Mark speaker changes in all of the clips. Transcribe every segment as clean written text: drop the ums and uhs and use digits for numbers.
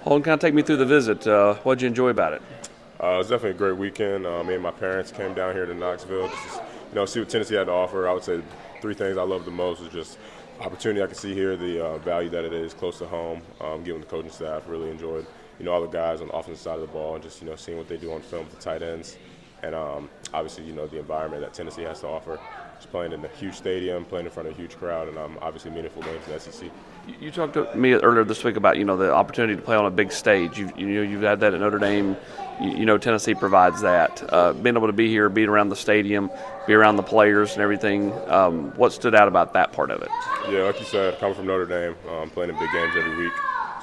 Speaker 1: Holden, kind of take me through the visit. What'd you enjoy about it?
Speaker 2: It was definitely a great weekend. Me and my parents came down here to Knoxville just to, see what Tennessee had to offer. I would say three things I loved the most was just opportunity I could see here, the value that it is close to home, getting the coaching staff. Really enjoyed, all the guys on the offensive side of the ball and just, seeing what they do on film with the tight ends. And obviously, the environment that Tennessee has to offer. Just playing in a huge stadium, playing in front of a huge crowd, and obviously meaningful games in the SEC.
Speaker 1: You talked to me earlier this week about the opportunity to play on a big stage. You've had that at Notre Dame. Tennessee provides that. Being able to be here, be around the stadium, be around the players and everything. What stood out about that part of it?
Speaker 2: Yeah, like you said, coming from Notre Dame, playing in big games every week.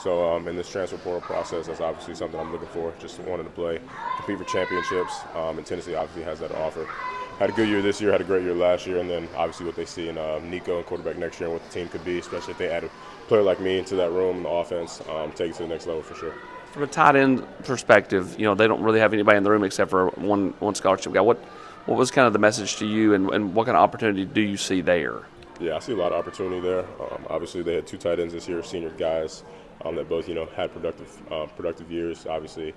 Speaker 2: So in this transfer portal process, that's obviously something I'm looking for. Just wanting to play, compete for championships, and Tennessee obviously has that to offer. Had a good year this year, had a great year last year, and then obviously what they see in Nico and quarterback next year and what the team could be, especially if they add a player like me into that room in the offense, take it to the next level for sure.
Speaker 1: From a tight end perspective, they don't really have anybody in the room except for one scholarship guy. What was kind of the message to you, and what kind of opportunity do you see there?
Speaker 2: Yeah, I see a lot of opportunity there. Obviously, they had two tight ends this year, senior guys that both had productive years. Obviously,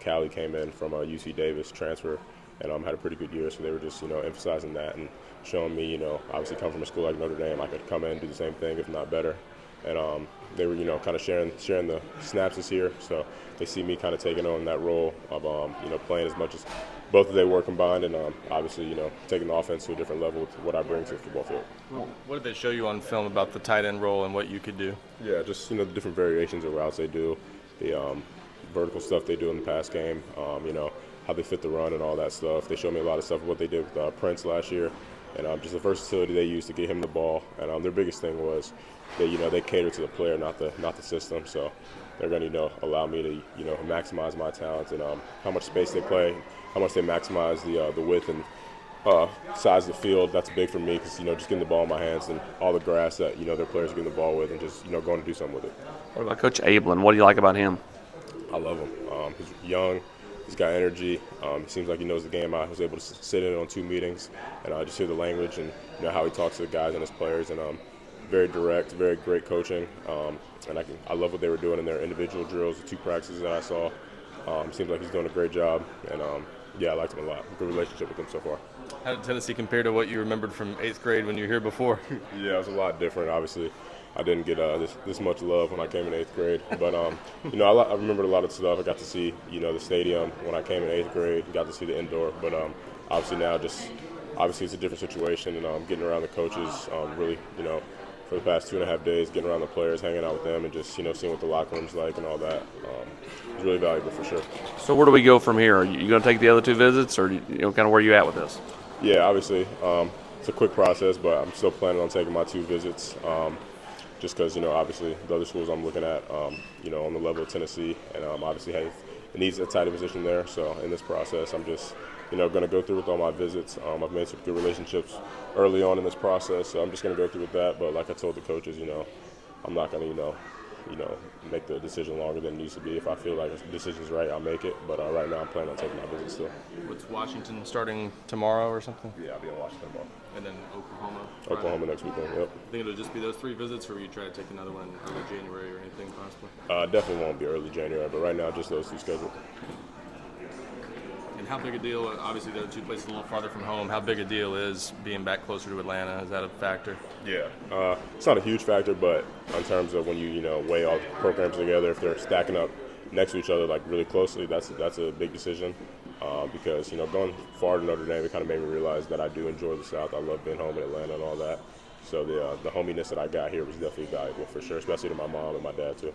Speaker 2: Callie came in from UC Davis transfer and had a pretty good year. So they were just emphasizing that and showing me obviously come from a school like Notre Dame, I could come in and do the same thing if not better. And they were kind of sharing the snaps this year. So they see me kind of taking on that role of playing as much as both of they were combined, and obviously taking the offense to a different level with what I bring to the football field.
Speaker 3: What did they show you on film about the tight end role and what you could do?
Speaker 2: Yeah, just the different variations of routes they do, the vertical stuff they do in the pass game, how they fit the run and all that stuff. They showed me a lot of stuff of what they did with Prince last year, and just the versatility they used to get him the ball. And their biggest thing was they cater to the player, not the system. So they're going to allow me to maximize my talents and how much space they play, how much they maximize the width and size of the field. That's big for me because just getting the ball in my hands and all the grass that their players are getting the ball with, and just going to do something with it.
Speaker 1: What about Coach Ablin? What do you like about him?
Speaker 2: I love him. He's young. He's got energy. He seems like he knows the game. I was able to sit in on 2 meetings and just hear the language and how he talks to the guys and his players. And very direct, very great coaching. And I love what they were doing in their individual drills, the 2 practices that I saw. Seems like he's doing a great job. And I liked him a lot. Good relationship with him so far.
Speaker 3: How did Tennessee compare to what you remembered from 8th grade when you were here before?
Speaker 2: Yeah, it was a lot different. Obviously, I didn't get this much love when I came in 8th grade. But, I remembered a lot of stuff. I got to see, the stadium when I came in 8th grade. Got to see the indoor. But obviously now obviously it's a different situation. And getting around the coaches, really, for the past 2.5 days, getting around the players, hanging out with them, and just, seeing what the locker room's like and all that is really valuable for sure.
Speaker 1: So where do we go from here? Are you going to take the other 2 visits, or kind of where are you at with this?
Speaker 2: Yeah, obviously it's a quick process, but I'm still planning on taking my 2 visits. Just because, obviously the other schools I'm looking at, on the level of Tennessee, and obviously it needs a tighter position there. So in this process, I'm just, going to go through with all my visits. I've made some good relationships early on in this process, so I'm just going to go through with that. But like I told the coaches, I'm not going to, make the decision longer than it needs to be. If I feel like the decision's right, I'll make it. But right now I'm planning on taking my visits still.
Speaker 3: What's Washington starting tomorrow or something?
Speaker 2: Yeah, I'll be in Washington tomorrow.
Speaker 3: And then Oklahoma?
Speaker 2: Oklahoma next weekend, yep.
Speaker 3: I think it'll just be those 3 visits, or will you try to take another one in early January or anything possibly?
Speaker 2: Definitely won't be early January, but right now just those 2 scheduled.
Speaker 3: And how big a deal, obviously the other 2 places a little farther from home, how big a deal is being back closer to Atlanta? Is that a factor?
Speaker 2: Yeah, it's not a huge factor, but in terms of when you weigh all the programs together, if they're stacking up next to each other like really closely, that's a big decision. Because going far to Notre Dame, it kind of made me realize that I do enjoy the South. I love being home in Atlanta and all that. So the hominess that I got here was definitely valuable for sure, especially to my mom and my dad too.